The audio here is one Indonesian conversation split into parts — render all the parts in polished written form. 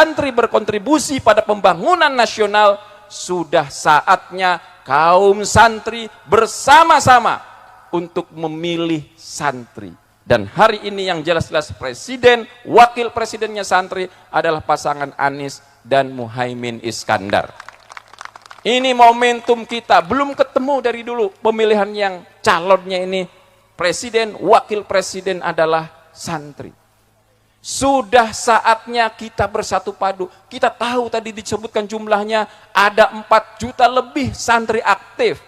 santri berkontribusi pada pembangunan nasional, sudah saatnya kaum santri bersama-sama untuk memilih santri. Dan hari ini yang jelas-jelas presiden, wakil presidennya santri adalah pasangan Anies dan Muhaimin Iskandar. Ini momentum kita, belum ketemu dari dulu pemilihan yang calonnya ini presiden, wakil presiden adalah santri. Sudah saatnya kita bersatu padu. Kita tahu tadi disebutkan jumlahnya ada 4 juta lebih santri aktif.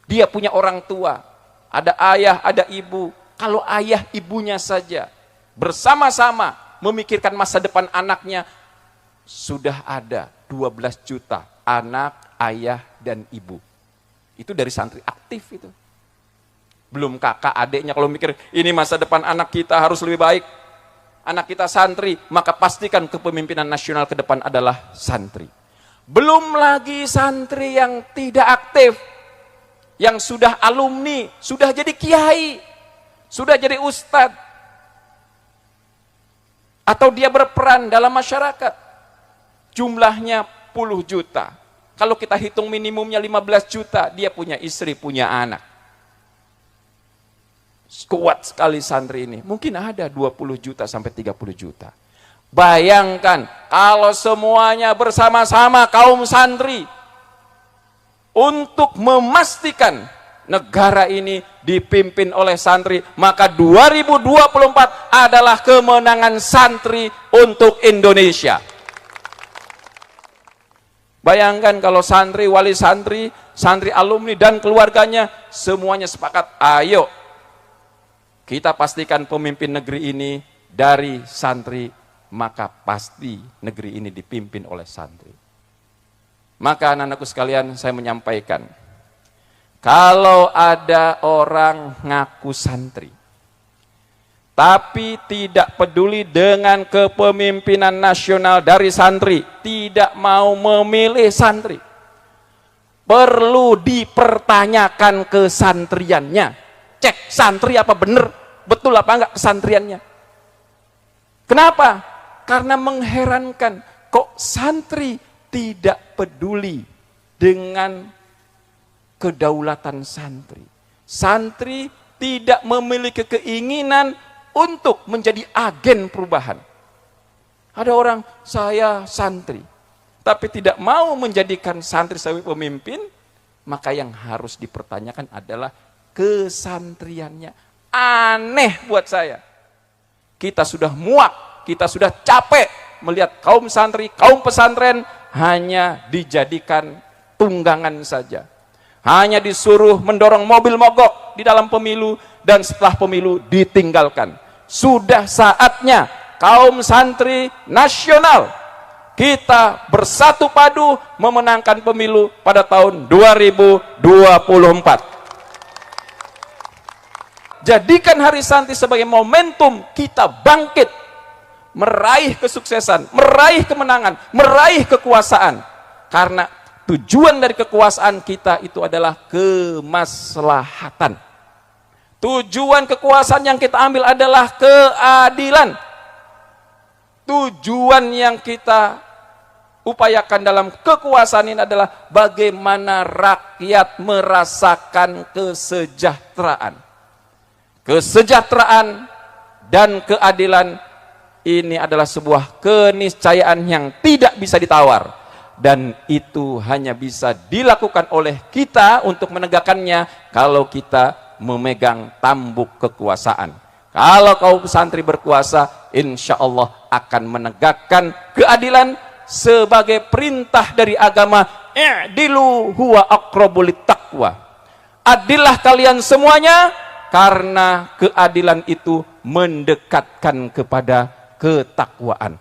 Dia punya orang tua, ada ayah, ada ibu. Kalau ayah ibunya saja bersama-sama memikirkan masa depan anaknya, sudah ada 12 juta anak, ayah, dan ibu. Itu dari santri aktif itu. Belum kakak, adiknya kalau mikir, ini masa depan anak kita harus lebih baik. Anak kita santri, maka pastikan kepemimpinan nasional ke depan adalah santri. Belum lagi santri yang tidak aktif, yang sudah alumni, sudah jadi kiai, sudah jadi ustadz, atau dia berperan dalam masyarakat, jumlahnya puluh juta. Kalau kita hitung minimumnya 15 juta, dia punya istri, punya anak. Kuat sekali santri ini. Mungkin ada 20 juta sampai 30 juta. Bayangkan kalau semuanya bersama-sama kaum santri untuk memastikan negara ini dipimpin oleh santri, maka 2024 adalah kemenangan santri untuk Indonesia. Bayangkan kalau santri, wali santri, santri alumni dan keluarganya semuanya sepakat, ayo kita pastikan pemimpin negeri ini dari santri, maka pasti negeri ini dipimpin oleh santri. Maka anak-anakku sekalian, saya menyampaikan, kalau ada orang ngaku santri, tapi tidak peduli dengan kepemimpinan nasional dari santri, tidak mau memilih santri, perlu dipertanyakan kesantriannya. Cek santri apa benar, betul apa enggak kesantriannya. Kenapa? Karena mengherankan, kok santri tidak peduli dengan kedaulatan santri. Santri tidak memiliki keinginan untuk menjadi agen perubahan. Ada orang, saya santri, tapi tidak mau menjadikan santri sebagai pemimpin, maka yang harus dipertanyakan adalah kesantriannya. Aneh buat saya. Kita sudah muak, kita sudah capek melihat kaum santri, kaum pesantren hanya dijadikan tunggangan saja. Hanya disuruh mendorong mobil mogok di dalam pemilu dan setelah pemilu ditinggalkan. Sudah saatnya kaum santri nasional kita bersatu padu memenangkan pemilu pada tahun 2024. Jadikan Hari Santri sebagai momentum kita bangkit, meraih kesuksesan, meraih kemenangan, meraih kekuasaan. Karena tujuan dari kekuasaan kita itu adalah kemaslahatan. Tujuan kekuasaan yang kita ambil adalah keadilan. Tujuan yang kita upayakan dalam kekuasaan ini adalah bagaimana rakyat merasakan kesejahteraan. Kesejahteraan dan keadilan ini adalah sebuah keniscayaan yang tidak bisa ditawar, dan itu hanya bisa dilakukan oleh kita untuk menegakkannya kalau kita memegang tambuk kekuasaan. Kalau kaum santri berkuasa, insya Allah akan menegakkan keadilan sebagai perintah dari agama, i'dilu huwa aqrabu littaqwa. Adillah kalian semuanya, karena keadilan itu mendekatkan kepada ketakwaan.